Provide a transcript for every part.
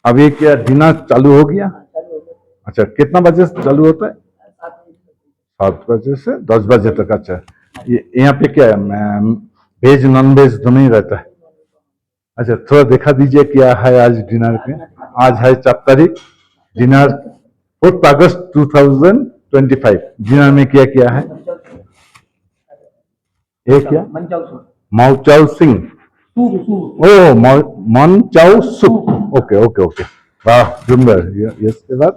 अभी क्या डिनर चालू हो गया? अच्छा, कितना बजे से चालू होता है? 7 बजे से 10 बजे तक। अच्छा, ये यहाँ पे क्या है, वेज नॉन वेज दोनों ही रहता है? अच्छा, थोड़ा दिखा दीजिए क्या है आज डिनर में। आज है 4 तारीख, डिनर 4 अगस्त 2025। डिनर में क्या क्या है? ये क्या? माउचाउ सिंह। ओ, मन चाउ सूप। ओके ओके ओके, वाह सुंदर। इसके बाद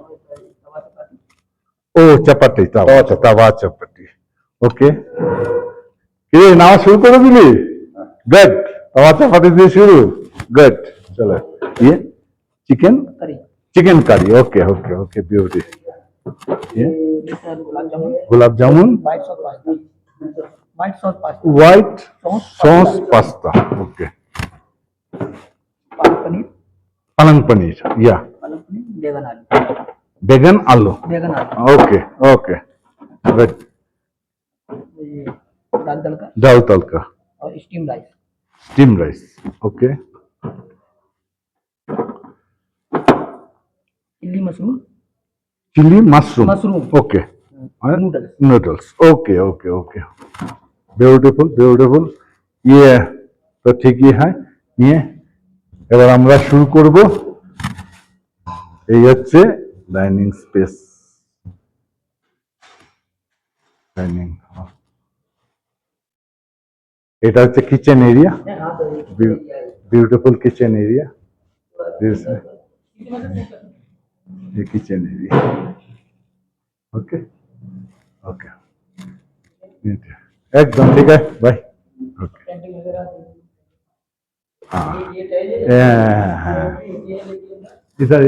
ओ चपाती, तवा तवा चपाती। ओके, ये नावा शुरू करो दिली। गुड, तवा चपाती দিয়ে শুরু। गुड, चलो। ये chicken chicken curry. Okay okay okay, beauty. ये gulab jamun, white sauce pasta. Okay, palak paneer या बेगन आलू। Okay okay, good. Dal tadka और steam rice. Okay, chilli mushroom. Okay, noodles. Okay okay okay, beautiful beautiful. ইয়ে তো ঠিকই হয় নিয়ে এবার আমরা শুরু করব। এই হচ্ছে ডাইনিং স্পেস, ডাইনিং। এটা হচ্ছে kitchen area, beautiful kitchen area. ये किचन एरिया। ओके ओके, एकदम ठीक है भाई। ओके, हाँ, इधर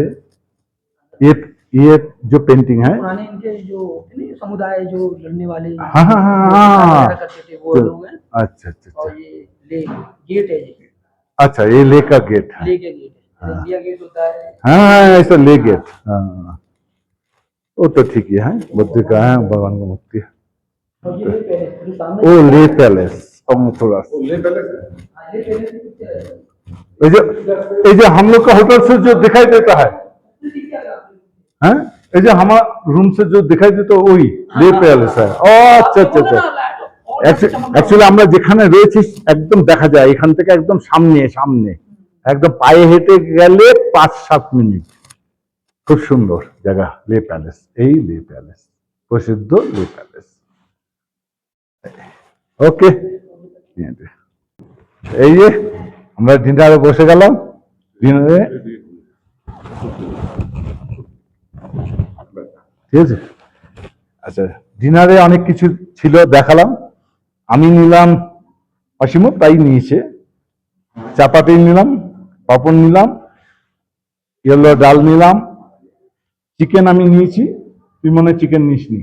ये ये जो पेंटिंग है, पुराने इनके जो समुदाय जो लड़ने वाले, हाँ हाँ हाँ हाँ, करते थे वो लोग हैं। अच्छा अच्छा और अच्छा, ये ले गेट है, ये अच्छा ये ले का गेट है। ले के गेट है, इंडिया गेट होता है। हाँ ऐसा ले गेट, हाँ वो तो ठीक ही है। बुद्ध का है, भगवान का मूर्ति है। ओ ले पैलेस, अब थोड़ा ये जो हम लोग का होटल से जो दिखाई देता है, हैं? ये जो हमारा रूम से जो दिखाई देता है वही ले पैलेस है। ও আচ্ছা আচ্ছা আচ্ছা, অ্যাকচুয়ালি আমরা যেখানে রয়েছি একদম দেখা যায় এখান থেকে একদম সামনে সামনে, একদম পায়ে হেঁটে গেলে 5-7 মিনিট। খুব সুন্দর জায়গা লে প্যালেস। এই লে প্যালেস প্রসিদ্ধ লে প্যালেস। ওকে, এই যে আমরা ডিনারে বসে গেলাম। ডিনারে ঠিক আছে। আচ্ছা, ডিনারে অনেক কিছু ছিল, দেখালাম। আমি নিলাম, অসীমও তাই নিয়েছে, চাপাতি নিলাম, পাপড় নিলাম, ইয়েলো ডাল নিলাম, চিকেন আমি নিয়েছি। তুই মনে চিকেন নিসনি?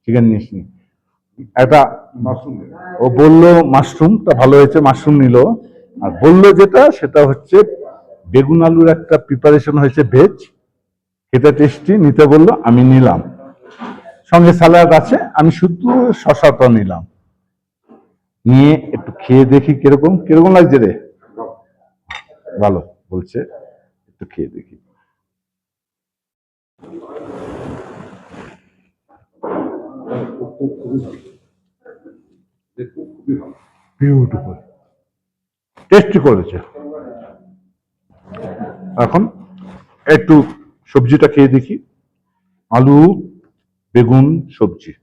চিকেন নিসনি, একটা ও বললো মাশরুমটা ভালো হয়েছে, মাশরুম নিল। আর বললো যেটা সেটা হচ্ছে বেগুন আলুর একটা প্রিপারেশন হয়েছে ভেজ, খেতে টেস্টি, নিতে বললো, আমি নিলাম। সঙ্গে স্যালাড আছে, আমি শুধু শশাটা নিলাম। নিয়ে একটু খেয়ে দেখি কিরকম কিরকম লাগছে রে। ভালো বলছে, একটু খেয়ে দেখি। বিউটিফুল, টেস্টি করেছে। এখন একটু সবজিটা খেয়ে দেখি, আলু বেগুন সবজি।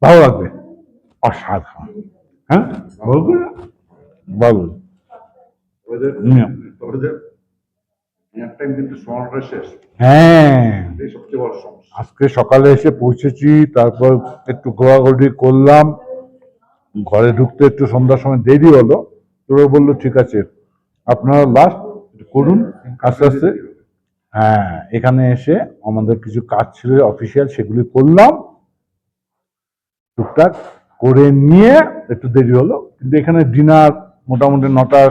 ভালো লাগবে, অসাধারণ। হ্যাঁ বলবো না, বল। হ্যাঁ, আজকে সকালে এসে পৌঁছেছি, তারপর একটু ঘোরাঘুরি করলাম। ঘরে ঢুকতে একটু সন্ধ্যার সময় দেরি হলো। তোরা বললো ঠিক আছে আপনারা লাস্ট করুন আস্তে আস্তে। হ্যাঁ, এখানে এসে আমাদের কিছু কাজ ছিল অফিসিয়াল, সেগুলি করলাম টুকটাক করে নিয়ে একটু দেরি হলো। কিন্তু এখানে ডিনার মোটামুটি 9টার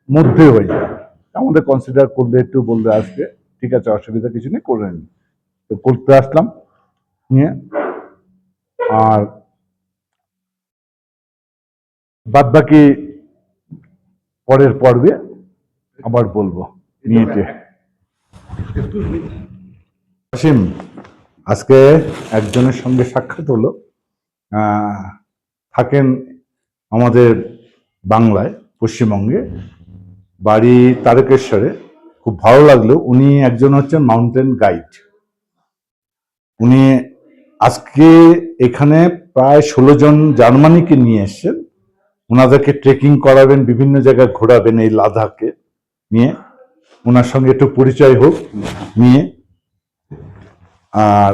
মধ্যে হয়ে যায়। আমাদের কনসিডার করলে একটু বললে আজকে ঠিক আছে, অসুবিধা কিছু নেই, করে নিন। তো করতে আসলাম নিয়ে আর বাদ বাকি পরের পর্বে আবার বলবো নিয়েটে। অসীম, আজকে একজনের সঙ্গে সাক্ষাৎ হলো, থাকেন আমাদের বাংলায়, পশ্চিমবঙ্গে, বাড়ি তারকেশ্বরে। খুব ভালো লাগলো। উনি একজন হচ্ছেন মাউন্টেন গাইড। উনি আজকে এখানে প্রায় 16 জন জার্মানিকে নিয়ে এসছেন। ওনাদেরকে ট্রেকিং করাবেন, বিভিন্ন জায়গায় ঘোরাবেন এই লাদাখে নিয়ে। ওনার সঙ্গে একটু পরিচয় হোক নিয়ে। আর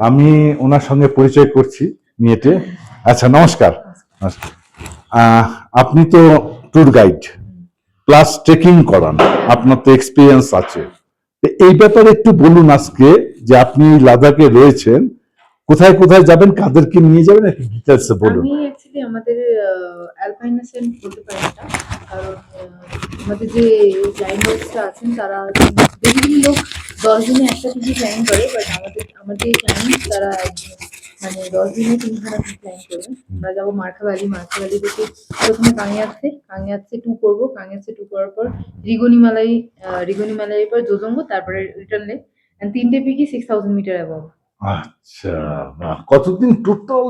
আমি ওনার সঙ্গে পরিচয় করছি নিয়েটে। আচ্ছা, নমস্কার। নমস্কার। আপনি তো ট্যুর গাইড প্লাস ট্রেকিং করান, আপনার তো এক্সপিরিয়েন্স আছে। এই ব্যাপারে একটু বলুন আজকে, যে আপনি লাদাখে রয়েছেন, কোথায় কোথায় যাবেন, কাদেরকে নিয়ে যাবেন, একটু ডিটেলসে বলুন। আমি অ্যাকচুয়ালি আমাদের অ্যালপাইন অ্যাসেন্ট বলতে পারি এটা, কারণ আমাদের যে ক্লায়েন্ট বক্সটা আছেন তারা বেসিক্যালি লোক 10 দিনে একটা কিছু প্ল্যান করে, বাট আমাদের ক্লায়েন্ট তারা মানে 10 দিনে 3 খানা প্ল্যান করবেন। আমরা যাবো মার্খাভ্যালি থেকে প্রথমে কাংয়াতসে 2 করবো, কাংয়াতসে 2 করার পর রিগনিমালাই পর জোজোঙ্গো, তারপরে রিটার্ন লেক, এন্ড 3টে পিকই 6000 মিটার অ্যাবভ। আচ্ছা, বাহ। কতদিন টোটাল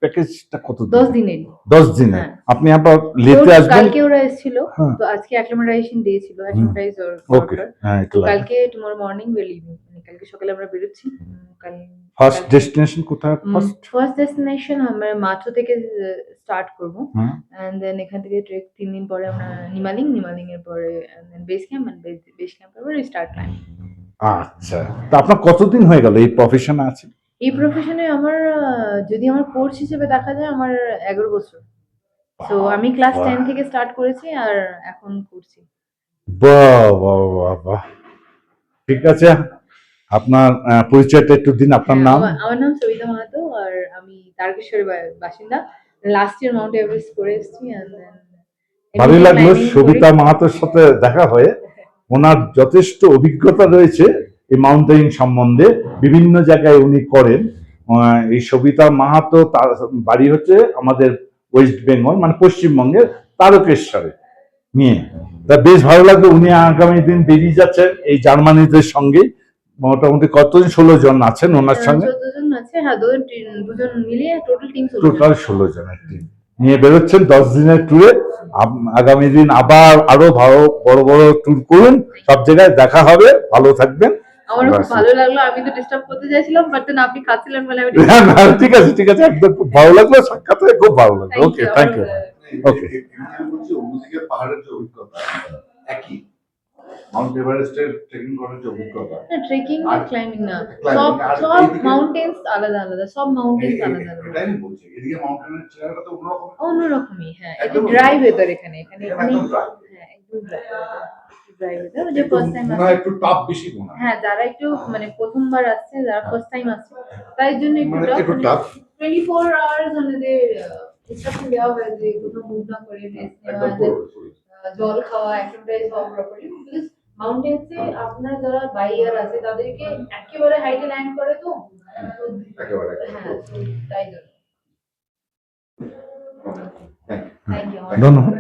প্যাকেজটা? কত? 10 দিনের। 10 দিনে হ্যাঁ। আপনি আবার লেতে আসবেন? কালকে ওরা এসেছিল, হ্যাঁ। তো আজকে অ্যাক্লিমেটাইজেশন ডে ছিল, অ্যাক্লিমেটাইজ ওকে, হ্যাঁ, তো কালকে টুমরো মর্নিং উইল লিভিং, মানে কালকে সকালে আমরা বেরোচ্ছি। ফার্স্ট ডেস্টিনেশন কোথায়? ফার্স্ট ডেস্টিনেশন আমরা মাচো থেকে স্টার্ট করব, এন্ড দেন এখান থেকে ট্রেক 3 দিন পরে আমরা নিমালিং এর পরে বেস ক্যাম্প, এন্ড বেস ক্যাম্পের পরে স্টার্ট টাইম। আচ্ছা, তো আপনার কতদিন হয়ে গেল এই প্রফেশনে আছে? এই প্রফেশনে আমার যদি আমার কোর্স হিসেবে দেখা যায় আমার 11 বছর। তো আমি ক্লাস 10 থেকে স্টার্ট করেছি আর এখন করছি। বাহ বাহ বাহ বাহ, ঠিক আছে। আপনার পরিচয়টা একটু দিন, আপনার নাম? আমার নাম সবিতা মাহাতো, আর আমি তারকেশ্বরের বাসিন্দা। লাস্ট ইয়ার মাউন্ট এভারেস্ট করে এসেছি। ভালোই লাগলো সবিতা মাহাতোর সাথে দেখা হয়ে। ওনার যথেষ্ট অভিজ্ঞতা রয়েছে এই মাউন্টেনিং সম্বন্ধে, বিভিন্ন জায়গায় উনি করেন। এই সবিতা মাহাতো, তার বাড়ি হচ্ছে আমাদের ওয়েস্ট বেঙ্গল, মানে পশ্চিমবঙ্গের তারকেশ্বরে নিয়ে। তা বেশ ভালো লাগলো। উনি আগামী দিন বেরিয়ে যাচ্ছেন এই জার্মানিদের সঙ্গে। মোটামুটি কতজন? 16 জন আছেন ওনার সঙ্গে? 14 জন আছে, হ্যাঁ, দুজন মিলিয়ে টোটাল টিম 16 জনের টিম নিয়ে বেরোচ্ছেন 10 দিনের ট্যুরে। আগামী দিন আবার আরো ভালো বড় বড় ট্যুর করুন, সব জায়গায় দেখা হবে। ভালো থাকবেন। আমার খুব ভালো লাগলো। আমি তো ডিস্টার্ব করতে চাইছিলাম, বাট দেন আপনি খাচ্ছিলেন বলে আমি ঠিক আছে, ঠিক আছে, একদম খুব ভালো লাগলো, সাক্ষাৎ হয়ে খুব ভালো লাগলো। ওকে, থ্যাংক ইউ। ওকে। অন্যদিকে পাহাড়ের যে অভিজ্ঞতা একই, মাউন্ট এভারেস্টের ট্রেকিং করার যে অভিজ্ঞতা, ট্রেকিং আর ক্লাইম্বিং না, climbing, আর সব এইদিকে- মাউন্টেন্স আলাদা আলাদা, সব মাউন্টেন্স আলাদা আলাদা। এটাই আমি বলছি, এদিকে মাউন্টেনের চেহারাটা তো অন্যরকম। অন্যরকমই, হ্যাঁ। এটা একদম ড্রাই ওয়েদার, এখানে একদম dry। হ্যাঁ, একদম ড্রাই ওয়েদার। যে ফার্স্ট টাইম মনে হয় একটু টাফ বেশি মনে হয়। হ্যাঁ, যারা একটু মানে প্রথমবার আসছে, যারা ফার্স্ট টাইম আসছে, তাই জন্য একটু মানে tough, একটু মানে tough। 24 আওয়ার্স আমাদের ইনস্ট্রাকশন দেওয়া হয় যে কোথাও মুভ না করে রেস্ট নেওয়া, একদম জল খাওয়া, অ্যাক্টিভিটাইজ হওয়া প্রপারলি। বিকজ মাউন্টেন্সে আপনার যারা বাইয়ার আছে তাদেরকে একেবারে হাইটে ল্যান্ড করে, তো একেবারে। হ্যাঁ, তাই জন্য। Thank you. Thank you. ধন্যবাদ।